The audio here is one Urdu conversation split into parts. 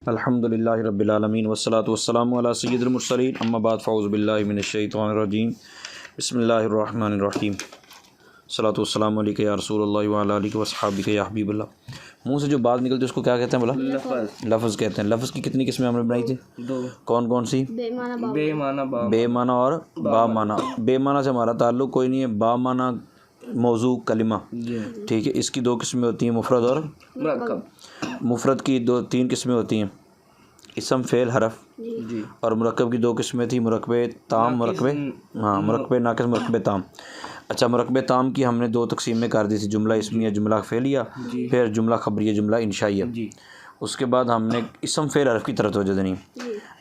الحمدللہ رب العالمین والصلاۃ والسلام علی سید المرسلین اما بعد فاعوذ باللہ من الشیطان الرجیم بسم اللہ الرحمن الرحیم صلاۃ والسلام علیک یا رسول اللہ وعلی آلہ واصحابہ یا حبیب اللہ۔ منہ سے جو بات نکلتی ہے اس کو کیا کہتے ہیں بولا؟ لفظ کہتے ہیں۔ لفظ کی کتنی قسمیں ہم نے بنائی تھی؟ دو۔ کون کون سی؟ بے معنی اور با معنی۔ بے معنی سے ہمارا تعلق کوئی نہیں ہے، با معنی موضوع کلمہ، ٹھیک ہے۔ اس کی دو قسمیں ہوتی ہیں، مفرد اور مرکب۔ مفرد کی تین قسمیں ہوتی ہیں، اسم فعل حرف، اور مرکب کی دو قسمیں تھیں، مرکب تام، مرکب ناقص، مرکب تام۔ اچھا، مرکب تام کی ہم نے دو تقسیمیں کر دی تھی، جملہ اسمیہ، جملہ فعلیہ، پھر جملہ خبریہ، جملہ انشائیہ۔ اس کے بعد ہم نے اسم فعل حرف کی طرف توجہ دینی۔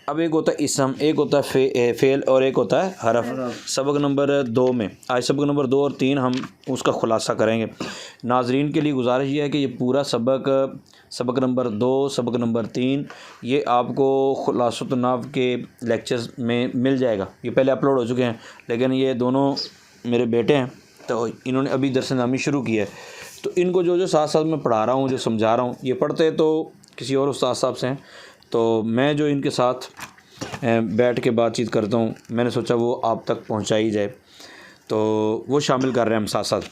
اب ایک ہوتا ہے اسم، ایک ہوتا ہے فعل، اور ایک ہوتا ہے حرف۔ سبق نمبر 2 میں آج سبق نمبر 2 اور 3 ہم اس کا خلاصہ کریں گے۔ ناظرین کے لیے گزارش یہ ہے کہ یہ پورا سبق نمبر 2، سبق نمبر 3 یہ آپ کو خلاصۃ النحو کے لیکچرز میں مل جائے گا۔ یہ پہلے اپلوڈ ہو چکے ہیں، لیکن یہ دونوں میرے بیٹے ہیں تو انہوں نے ابھی درس نظامی شروع کیا ہے، تو ان کو جو ساتھ ساتھ میں پڑھا رہا ہوں، جو سمجھا رہا ہوں، یہ پڑھتے تو کسی اور استاد صاحب سے ہیں، تو میں جو ان کے ساتھ بیٹھ کے بات چیت کرتا ہوں، میں نے سوچا وہ آپ تک پہنچائی جائے، تو وہ شامل کر رہے ہیں ہم ساتھ ساتھ،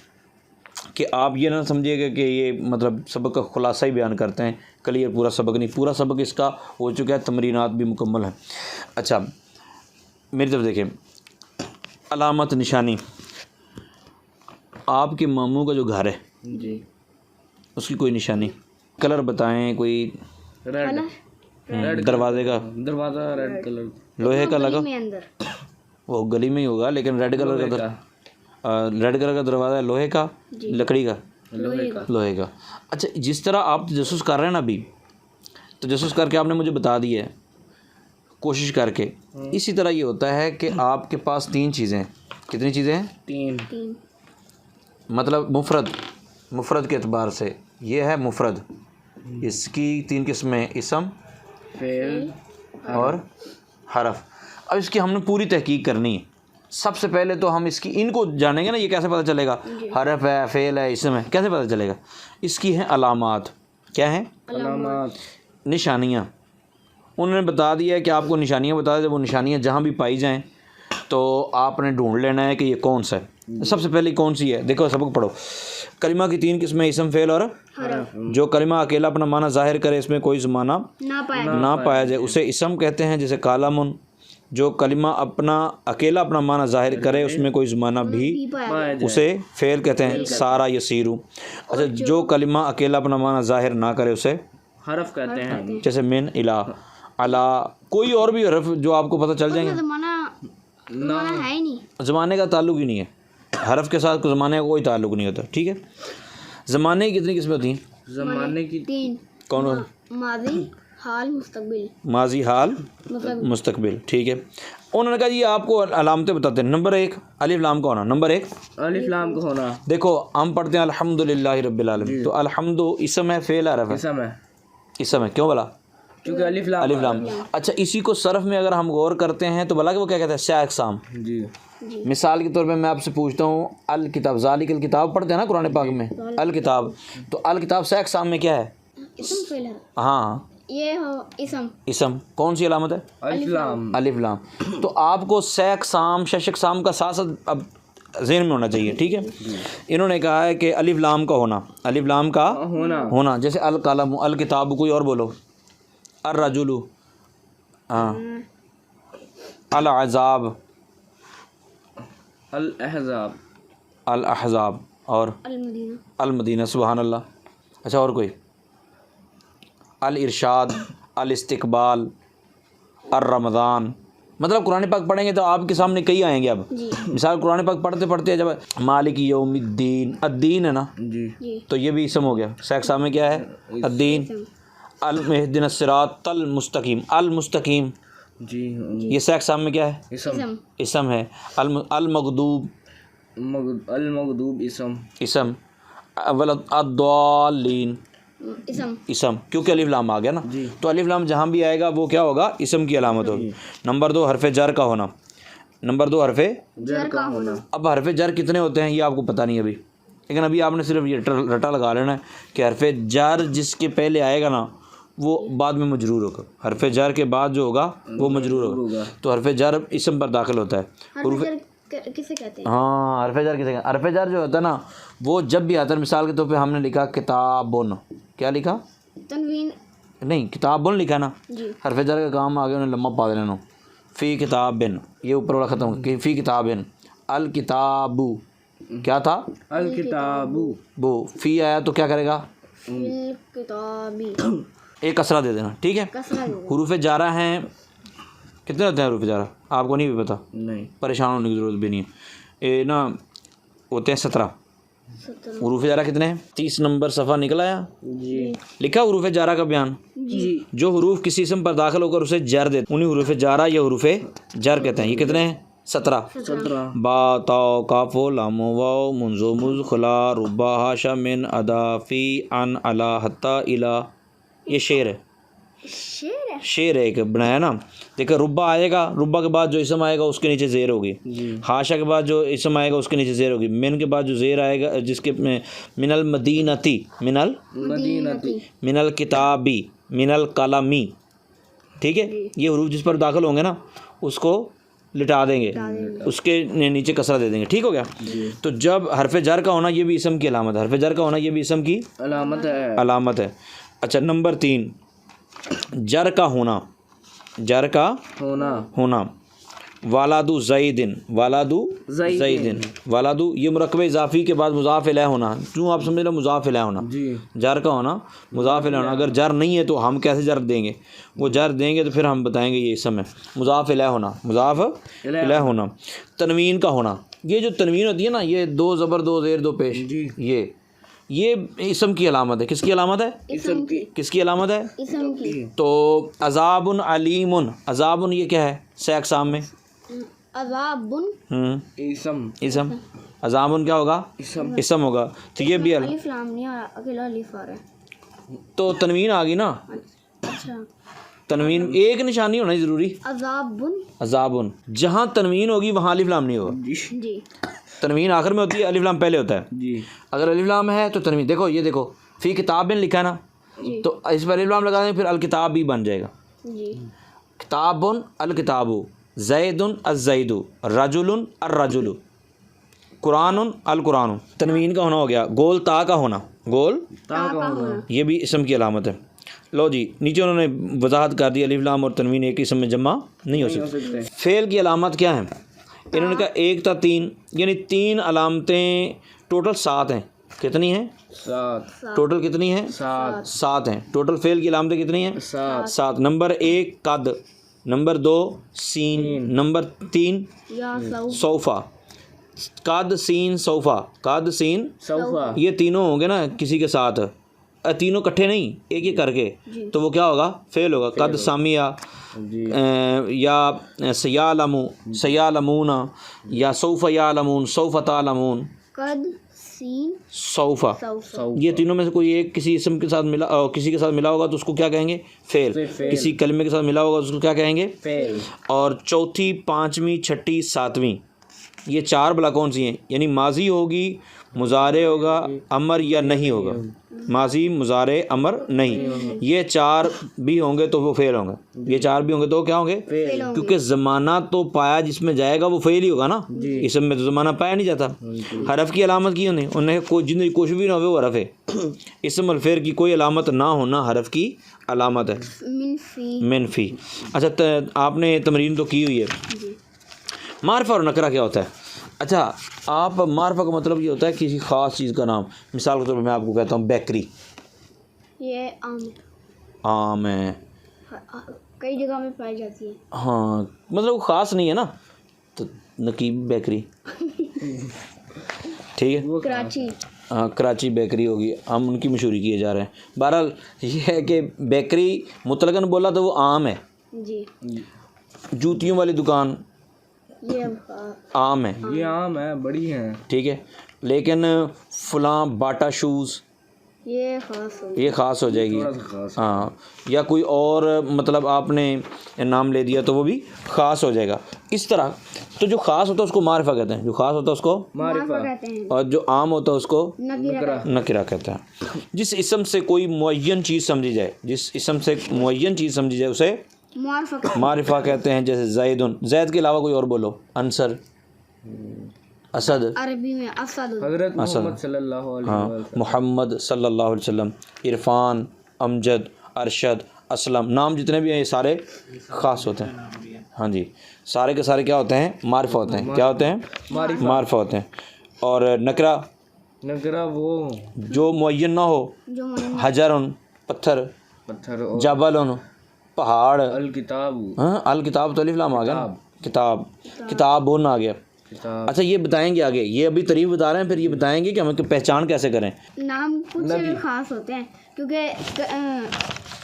کہ آپ یہ نہ سمجھیے گا کہ یہ مطلب سبق کا خلاصہ ہی بیان کرتے ہیں، کلیئر پورا سبق نہیں، پورا سبق اس کا ہو چکا ہے، تمرینات بھی مکمل ہیں۔ اچھا میری طرف دیکھیں، علامت نشانی، آپ کے ماموں کا جو گھر ہے اس کی کوئی نشانی، کلر بتائیں کوئی؟ دروازے کا دروازہ ریڈ کلر، لوہے کا لگا، وہ گلی میں ہی ہوگا، لیکن ریڈ کلر کا دروازہ ہے، لوہے کا، لکڑی کا، لوہے کا۔ اچھا، جس طرح آپ تجسس کر رہے ہیں نا ابھی، تجسس کر کے آپ نے مجھے بتا دی ہے کوشش کر کے، اسی طرح یہ ہوتا ہے کہ آپ کے پاس 3 چیزیں ہیں۔ کتنی چیزیں ہیں؟ 3۔ مطلب مفرد کے اعتبار سے یہ ہے مفرد، اس کی 3 قسمیں، اسم، فعل اور حرف۔ اب اس کی ہم نے پوری تحقیق کرنی ہے۔ سب سے پہلے تو ہم ان کو جانیں گے نا، یہ کیسے پتہ چلے گا حرف ہے، فعل ہے، اسم ہے، کیسے پتہ چلے گا؟ اس کی ہیں علامات۔ کیا ہیں؟ علامات، نشانیاں۔ انہوں نے بتا دیا ہے کہ آپ کو نشانیاں بتا دیں، وہ نشانیاں جہاں بھی پائی جائیں تو آپ نے ڈھونڈ لینا ہے کہ یہ کون سا ہے۔ سب سے پہلے کون سی ہے؟ دیکھو سبق پڑھو۔ کلمہ کی 3 قسمیں، اسم، فعل اور حرف۔ جو کلمہ اکیلا اپنا معنی ظاہر کرے، اس میں کوئی زمانہ نہ پایا جائے، اسے اسم کہتے ہیں، جیسے کالمن۔ جو کلمہ اکیلا اپنا معنی ظاہر کرے، اس میں کوئی زمانہ بھی، اسے فعل کہتے ہیں، سارا یسیرو۔ اچھا، جو کلمہ اکیلا اپنا معنی ظاہر نہ کرے، اسے حرف کہتے ہیں، جیسے من، الا، علا، کوئی اور بھی حرف جو آپ کو پتہ چل جائیں گے۔ زمانے کا تعلق ہی نہیں ہے، حرف کے ساتھ زمانے کا کوئی تعلق نہیں ہوتا، ٹھیک ہے۔ زمانے کی کتنی قسمیں ہوتی ہیں؟ زمانے کی 3۔ کون؟ ماضی، حال، مستقبل۔ ماضی، حال، مستقبل، ٹھیک ہے۔ انہوں نے کہا جی آپ کو علامتیں بتاتے ہیں۔ نمبر 1 الف لام کا ہونا، نمبر 1 الف لام کا ہونا۔ دیکھو ہم پڑھتے ہیں الحمدللہ رب العالمین، تو الحمد اسم ہے، فعل حرف ہے؟ اسم ہے، کیوں بولا؟ کیونکہ الف لام۔ اچھا، اسی کو صرف میں اگر ہم غور کرتے ہیں تو بلا کہ وہ کیا کہتے ہیں؟ 6 اقسام۔ مثال کے طور پہ میں آپ سے پوچھتا ہوں، الکتاب، ذالک الکتاب پڑھتے ہیں نا قرآن پاک میں، الکتاب، تو الکتاب 6 اقسام میں کیا ہے؟ اسم، فعل۔ ہاں، یہ ہو اسم۔ کون سی علامت ہے؟ الف لام۔ تو آپ کو 6 اقسام، 6 اقسام کا ساتھ ساتھ اب ذہن میں ہونا چاہیے، ٹھیک ہے۔ انہوں نے کہا ہے کہ الف لام کا ہونا، الف لام کا ہونا، جیسے القلم، الکتاب، کوئی اور بولو، الرجل، ہاں، العذاب، الاحزاب، اور المدینہ، سبحان اللہ۔ اچھا، اور کوئی؟ الارشاد، الاستقبال، الرمضان۔ مطلب قرآن پاک پڑھیں گے تو آپ کے سامنے کئی آئیں گے۔ اب مثال قرآن پاک پڑھتے پڑھتے جب مالک یوم الدین، الدین ہے نا، تو یہ بھی اسم ہو گیا۔ 6 اقسام میں کیا ہے؟ الدین۔ اهدنا الصراط المستقیم، المستقیم، یہ 6 اقسام میں کیا ہے؟ اسم ہے۔ المغضوب، اسم۔ الضالین، اسم، کیونکہ الف لام آ گیا نا، تو الف لام جہاں بھی آئے گا وہ کیا ہوگا؟ اسم کی علامت ہوگی۔ نمبر 2 حرف جر کا ہونا، نمبر 2 حرف جر کا ہونا۔ اب حرف جر کتنے ہوتے ہیں یہ آپ کو پتہ نہیں ابھی، لیکن ابھی آپ نے صرف یہ رٹا لگا لینا ہے کہ حرف جر جس کے پہلے آئے گا نا وہ بعد میں مجرور ہوگا، حرف جر کے بعد جو ہوگا وہ مجرور ہوگا، تو حرف جر اسم پر داخل ہوتا ہے۔ حرف جر کسے کہتے ہیں؟ ہاں حرف جر کسے کہتے ہیں؟ حرف جر جو ہوتا ہے نا وہ جب بھی آتا ہے، مثال کے طور پہ ہم نے لکھا کتابن، کیا لکھا؟ تنوین نہیں کتابن لکھا نا، جی حرف جر کا کام آگے انہیں لمبا پا دینا، فی کتابن، یہ اوپر والا ختم ہو فی کتابن، الکتابو کیا تھا؟ الکتابو، وہ فی آیا تو کیا کرے گا؟ کتابی ایک کسرہ دے دینا، ٹھیک ہے۔ کسرہ دے دو۔ حروف جارہ ہیں کتنے ہوتے ہیں حروف جارہ؟ آپ کو نہیں بھی پتہ، نہیں پریشان ہونے کی ضرورت بھی نہیں ہے، یہ نا ہوتے ہیں 17 حروف جارہ۔ کتنے ہیں؟ 30 نمبر صفحہ نکل آیا، جی لکھا حروف جارہ کا بیان۔ جی جو حروف کسی اسم پر داخل ہو کر اسے جر دیتے انہیں حروف جارہ یا حروف جر کہتے ہیں۔ یہ کتنے ہیں؟ 17۔ 17 با تا کاف لام واو منذ مذ خلا ربا حاشا من ادا فی ان علا حتی الا، یہ شعر ہے، شعر ہے۔ شعر ہے ایک بنایا نا۔ دیکھیں ربا آئے گا، ربا کے بعد جو اسم آئے گا اس کے نیچے زیر ہوگی، جی حاشا کے بعد جو اسم آئے گا اس کے نیچے زیر ہوگی، من کے بعد جو زیر آئے گا جس کے من المدینتی، مدینتی، من الکتابی، من القلمی، ٹھیک ہے۔ یہ حروف جس پر داخل ہوں گے نا اس کو لٹا دیں گے، اس کے نیچے کسرہ دے دیں گے، ٹھیک ہو گیا۔ تو جب حرف جر کا ہونا یہ بھی اسم کی علامت ہے، حرف جر کا ہونا یہ بھی اسم کی علامت ہے۔ علامت ہے۔ اچھا نمبر 3 جر کا ہونا، جر کا ہونا، والادو زیدن، والادو زیدن، والادو یہ مرکب اضافی کے بعد مضاف الیہ ہونا، کیوں آپ سمجھ لو مضاف الیہ ہونا، جی جر کا ہونا مضاف الیہ ہونا۔ اگر جر نہیں ہے تو ہم کیسے جر دیں گے؟ وہ جر دیں گے تو پھر ہم بتائیں گے یہ اسم ہے، مضاف الیہ ہونا، مضاف الیہ ہونا۔ تنوین کا ہونا، یہ جو تنوین ہوتی ہے نا یہ 2 زبر 2 زیر 2 پیش، جی یہ اسم کی علامت ہے۔ کس کی علامت ہے؟ اسم کی، کس کی علامت ہے؟ اسم کی۔ تو عذاب علیم، عذاب یہ کیا ہے سے اقسام میں؟ عذاب اسم، اسم، عذاب کیا ہوگا؟ اسم ہوگا، تو یہ بھی الف لام نہیں آ رہا، اکیلا الف آ رہا ہے۔ تو تنوین آ گئی نا، اچھا تنوین ایک نشانی ہونا ضروری، عذاب عذاب، جہاں تنوین ہوگی وہاں الف لام نہیں ہوگا۔ جی تنوین آخر میں ہوتی ہے، الف لام پہلے ہوتا ہے۔ جی اگر الف لام ہے تو تنوین، دیکھو یہ دیکھو فی کتاب لکھا ہے نا، تو اس پر الف لام لگا دیں پھر الکتاب بھی بن جائے گا، جی کتاب الکتاب، زید الزید، رجل الرجل، قرآن القرآن۔ تنوین کا ہونا ہو گیا۔ گول تا کا ہونا، گول تا کا ہونا، یہ بھی اسم کی علامت ہے۔ لو جی نیچے انہوں نے وضاحت کر دی، الف لام اور تنوین ایک اسم میں جمع نہیں ہو سکتے۔ فعل کی علامت کیا ہے؟ انہوں نے کہا 1 تا 3، یعنی 3 علامتیں، ٹوٹل 7 ہیں۔ کتنی ہیں؟ 7 ٹوٹل کتنی ہیں؟ 7 ہیں۔ ٹوٹل فعل کی علامتیں کتنی ہیں؟ 7۔ نمبر 1 قد، نمبر 2 سین، نمبر 3 یا صوفہ، قد سین صوفہ، قد سین صوفہ، یہ تینوں ہوں گے نا کسی کے ساتھ، تینوں کٹھے نہیں ایک ایک کر کے، تو وہ کیا ہوگا؟ فعل ہوگا۔ قد سامیہ یا سیالمو، سیالمون، یا سوف یعلمون، سوف تعلمون، قد سین صوفہ، صوفہ۔ یہ تینوں میں سے کوئی ایک کسی اسم کے ساتھ ملا، کسی کے ساتھ ملا ہوگا تو اس کو کیا کہیں گے؟ فعل۔ کسی کلمے کے ساتھ ملا ہوگا تو اس کو کیا کہیں گے؟ فعل۔ اور چوتھی، پانچویں، چھٹی، ساتویں، یہ 4 بلا کون سی ہیں؟ یعنی ماضی ہوگی، مضارع ہوگا، امر یا نہیں ہوگا، ماضی، مضارع، امر، نہیں، یہ 4 بھی ہوں گے تو وہ فعل ہوں گے، یہ 4 بھی ہوں گے تو کیا ہوں گے؟ کیونکہ زمانہ تو پایا جس میں جائے گا وہ فعل ہی ہوگا نا، اسم میں تو زمانہ پایا نہیں جاتا۔ حرف کی علامت کی ہونے، انہوں نے کوئی جن کچھ بھی نہ ہو وہ حرف ہے، اسم اور فعل کی کوئی علامت نہ ہونا حرف کی علامت ہے، منفی۔ منفی۔ اچھا آپ نے تمرین تو کی ہوئی ہے۔ معرفہ اور نکرہ کیا ہوتا ہے؟ اچھا آپ معرفہ کا مطلب یہ ہوتا ہے کسی خاص چیز کا نام، مثال کے طور پر میں آپ کو کہتا ہوں بیکری، یہ عام ہے، کئی جگہ میں پائی جاتی ہے۔ ہاں مطلب وہ خاص نہیں ہے نا، تو نقیب بیکری، ٹھیک ہے، کراچی، ہاں کراچی بیکری ہوگی، ہم ان کی مشہوری کیے جا رہے ہیں۔ بہرحال یہ ہے کہ بیکری مطلقاً بولا تو وہ عام ہے، جی جوتیوں والی دکان یہ عام ہے، یہ عام ہے، بڑی ہیں، ٹھیک ہے، لیکن فلاں باٹا شوز یہ خاص ہو یہ خاص ہو جائے گی. تھوڑا سا خاص. ہاں, یا کوئی اور مطلب آپ نے نام لے دیا تو وہ بھی خاص ہو جائے گا. اس طرح تو جو خاص ہوتا ہے اس کو معرفہ کہتے ہیں, جو خاص ہوتا ہے اس کو معرفہ. کہتے ہیں. اور جو عام ہوتا ہے اس کو نکرہ. نکرہ کہتے ہیں. جس اسم سے کوئی معین چیز سمجھی جائے, جس اسم سے معین چیز سمجھی جائے اسے معرفہ کہتے ہیں. معرفہ کہتے ہیں. جیسے زیدن, زید کے علاوہ کوئی اور بولو. انصر, اسد, عربی میں اسد. حضرت محمد صلی اللہ علیہ ہاں, وسلم. محمد صلی اللہ علیہ وسلم. عرفان, امجد, ارشد, اسلم, نام جتنے بھی ہیں یہ سارے خاص ہوتے ہیں. ہاں جی, سارے کے سارے کیا ہوتے ہیں؟ معرفہ ہوتے ہیں. کیا ہوتے ہیں؟ معرفہ ہوتے ہیں. اور نکرہ نکرہ وہ جو معین نہ ہو. جو معین. حجرن, پتھر. پتھر. اور جبلن, پہاڑ. الکتاب. ہاں, الکتاب تو الف لام آ گیا نا. کتاب, کتابن آ گیا. کتاب. اچھا یہ بتائیں گے آگے, یہ ابھی تعریف بتا رہے ہیں, پھر یہ بتائیں گے کہ ہم پہچان کیسے کریں. نام کچھ خاص ہوتے ہیں کیونکہ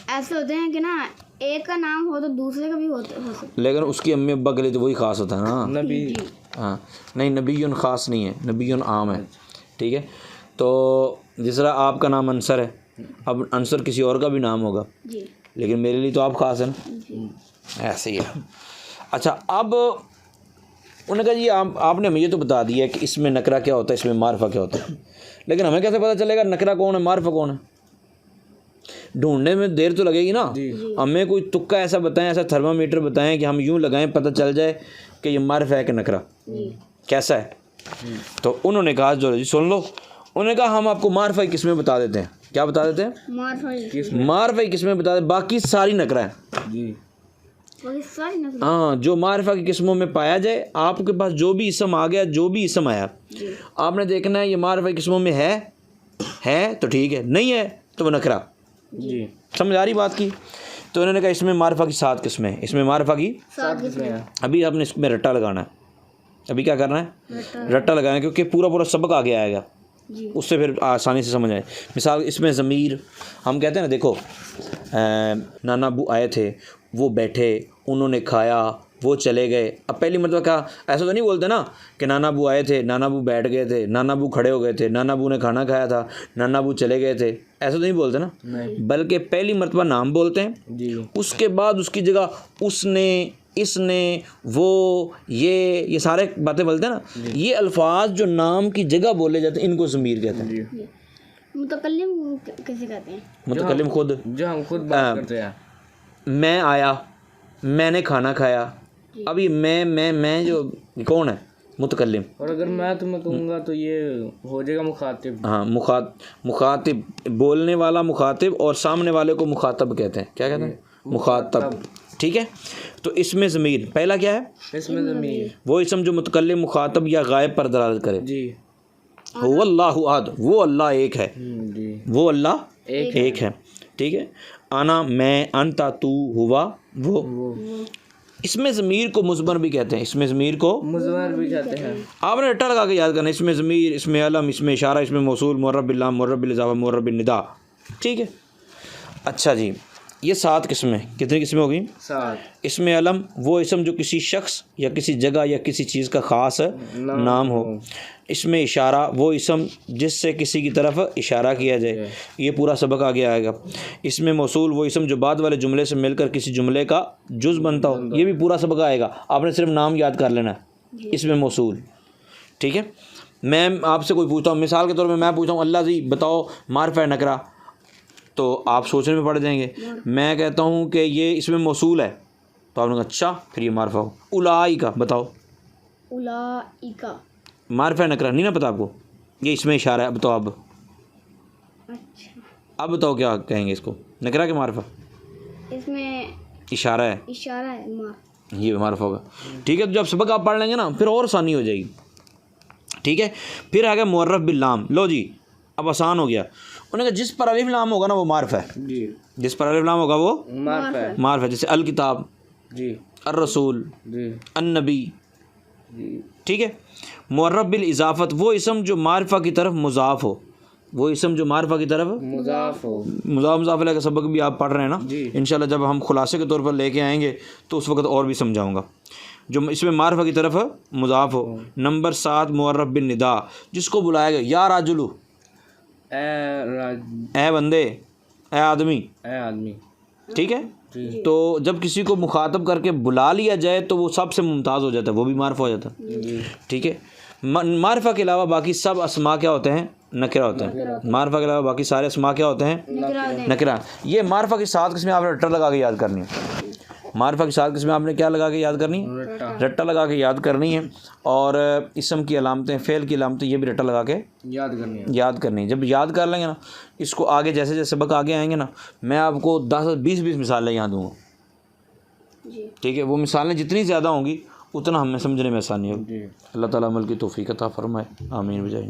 ایسے ہوتے ہیں کہ نا ایک کا نام ہو تو دوسرے کا بھی ہو سکتا ہے. لیکن اس کی امی ابا کے لیے تو وہی خاص ہوتا ہے نا. نبی. ہاں, نہیں, نبی خاص نہیں ہے, نبی عام ہے. ٹھیک ہے, تو جس طرح آپ کا نام انصر ہے, اب انصر کسی اور کا بھی نام ہوگا, جی لیکن میرے لیے تو آپ خاص ہیں نا. جی. ایسے ہی ہے. اچھا, اب انہوں نے کہا جی آپ نے مجھے تو بتا دیا کہ اس میں نکرہ کیا ہوتا ہے, اس میں معرفہ کیا ہوتا ہے, لیکن ہمیں کیسے پتہ چلے گا نکرہ کون ہے معرفہ کون ہے؟ ڈھونڈنے میں دیر تو لگے گی نا. ہمیں کوئی تکا ایسا بتائیں, ایسا تھرمامیٹر بتائیں کہ ہم یوں لگائیں پتہ چل جائے کہ یہ معرفہ ہے کہ نکرہ کیسا ہے. تو انہوں نے کہا جو جی سن لو, انہوں نے کہا ہم آپ کو معرفہ کی قسمیں بتا دیتے ہیں. کیا بتا دیتے ہیں؟ معرفہ کی قسمیں بتا دیتے, باقی ساری نکرہ ہیں. جی. ہاں, جو معرفہ کی قسموں میں پایا جائے, آپ کے پاس جو بھی اسم آ گیا, جو بھی اسم آیا, آپ نے دیکھنا ہے یہ معرفہ کی قسموں میں ہے تو ٹھیک ہے, نہیں ہے تو وہ نکرہ. جی. سمجھ آ رہی بات کی؟ تو انہوں نے کہا اس میں معرفہ کی 7 قسمیں ہیں. اس میں معرفہ کی 7 قسمیں ہیں. ابھی آپ نے اس میں رٹا لگانا ہے. ابھی کیا کرنا ہے؟ رٹا لگانا ہے, کیونکہ پورا سبق آگے آئے گا, اس سے پھر آسانی سے سمجھ آئے. مثال اس میں ضمیر, ہم کہتے ہیں نا, دیکھو نانا ابو آئے تھے, وہ بیٹھے, انہوں نے کھایا, وہ چلے گئے. اب پہلی مرتبہ کہا, ایسا تو نہیں بولتے نا کہ نانا ابو آئے تھے, نانا ابو بیٹھ گئے تھے, نانا ابو کھڑے ہو گئے تھے, نانا ابو نے کھانا کھایا تھا, نانا ابو چلے گئے تھے, ایسا تو نہیں بولتے نا. بلکہ پہلی مرتبہ نام بولتے ہیں, جی. اس کے بعد اس کی جگہ اس نے, اس نے, وہ, یہ سارے باتیں بولتے ہیں نا. یہ الفاظ جو نام کی جگہ بولے جاتے ہیں ان کو ضمیر کہتے ہیں. متکلم کیسے کہتے ہیں؟ متکلم خود, جو ہم خود بات کرتے ہیں. میں آیا, میں نے کھانا کھایا. اب یہ میں جو کون ہے؟ متکلم. اور اگر میں تمہیں کہوں گا تو یہ ہو جائے گا مخاطب. ہاں, مخاطب, بولنے والا مخاطب, اور سامنے والے کو مخاطب کہتے ہیں. کیا کہتے ہیں؟ مخاطب. ٹھیک ہے, تو اس میں ضمیر پہلا کیا ہے؟ اس میں ضمیر وہ اسم جو متکلم, مخاطب یا غائب پر دلالت کرے. جی. هو اللہ احد, وہ اللہ ایک ہے. جی. وہ اللہ ایک ہے. ٹھیک ہے, انا میں, انتا تو, ہوا وہ. اس میں ضمیر کو مضمر بھی کہتے ہیں. اس میں ضمیر کو مضمر بھی کہتے ہیں. آپ نے رٹا لگا کے یاد کرنا. اس میں ضمیر, اس میں علم, اس میں اشارہ, اس میں موصول, معرب باللام, معرب بالاضافہ, معرب بالندا. ٹھیک ہے. اچھا جی, یہ 7 قسمیں. کتنی قسمیں ہو گئیں؟ 7. اس میں علم وہ اسم جو کسی شخص یا کسی جگہ یا کسی چیز کا خاص نام ہو. اس میں اشارہ وہ اسم جس سے کسی کی طرف اشارہ کیا جائے. یہ پورا سبق آگے آئے گا. اس میں موصول وہ اسم جو بعد والے جملے سے مل کر کسی جملے کا جز بنتا ہو. یہ بھی پورا سبق آئے گا, آپ نے صرف نام یاد کر لینا ہے. اس میں موصول. ٹھیک ہے, میں آپ سے کوئی پوچھتا ہوں, مثال کے طور پہ میں پوچھتا ہوں اللہ جی بتاؤ معرفہ ہے نکرہ, تو آپ سوچنے میں پڑ جائیں گے. میں کہتا ہوں کہ یہ اس میں موصول ہے, تو آپ نے کہا اچھا پھر یہ معرفہ ہو. اولئک, بتاؤ. اولئک معرفہ نکرہ نہیں نا پتہ آپ کو, یہ اس میں اشارہ ہے. اب تو اچھا, اب بتاؤ کیا کہیں گے اس کو, نکرہ کے معرفہ؟ اس میں اشارہ ہے, اشارہ ہے, یہ معرفہ ہوگا. ٹھیک ہے, تو جب سبق آپ پڑھ لیں گے نا پھر اور آسانی ہو جائے گی. ٹھیک ہے, پھر آ گیا معرف باللام. لو جی اب آسان ہو گیا. انہوں نے کہا جس پر الف لام ہوگا نا وہ معرفہ ہے. جی. جس پر الف لام ہوگا وہ معرفہ ہے. معرفہ ہے. جیسے الکتاب, جی. الرسول, جی. النبی. جی. ٹھیک ہے. معرف بالاضافت وہ اسم جو معرفہ کی طرف مضاف ہو. وہ اسم جو معرفہ کی طرف مضاف ہو. مضاف علیہ کا سبق بھی آپ پڑھ رہے ہیں نا. جی. انشاءاللہ جب ہم خلاصے کے طور پر لے کے آئیں گے تو اس وقت اور بھی سمجھاؤں گا. جو اس میں معرفہ کی طرف مضاف ہو. نمبر 7 معرف بالندا, جس کو بلایا گیا, یا راجلو, اے بندے، اے آدمی، اے آدمی. ٹھیک ہے. تو جب کسی کو مخاطب کر کے بلا لیا جائے تو وہ سب سے ممتاز ہو جاتا ہے، وہ بھی معرفہ ہو جاتا ہے. ٹھیک ہے. معرفہ کے علاوہ باقی سب اسما کیا ہوتے ہیں؟ نکرہ ہوتے ہیں. معرفہ کے علاوہ باقی سارے اسما کیا ہوتے ہیں؟ نکرہ. یہ معرفہ کی 7 قسمیں آپ نے رٹا لگا کے یاد کرنی ہے. معرفہ کی 7 قسمیں آپ نے کیا لگا کے یاد کرنی؟ رٹا لگا کے یاد کرنی ہے. اور اسم کی علامتیں، فعل کی علامتیں، یہ بھی رٹا لگا کے یاد کرنی ہے. جب یاد کر لیں گے نا اس کو، آگے جیسے جیسے سبق آگے آئیں گے نا، میں آپ کو 10 20 مثالیں یاد دوں گا. ٹھیک ہے. وہ مثالیں جتنی زیادہ ہوں گی اتنا ہمیں سمجھنے میں آسانی ہوگی. اللہ تعالیٰ عمل کی توفیق عطا فرمائے. آمین بجائے.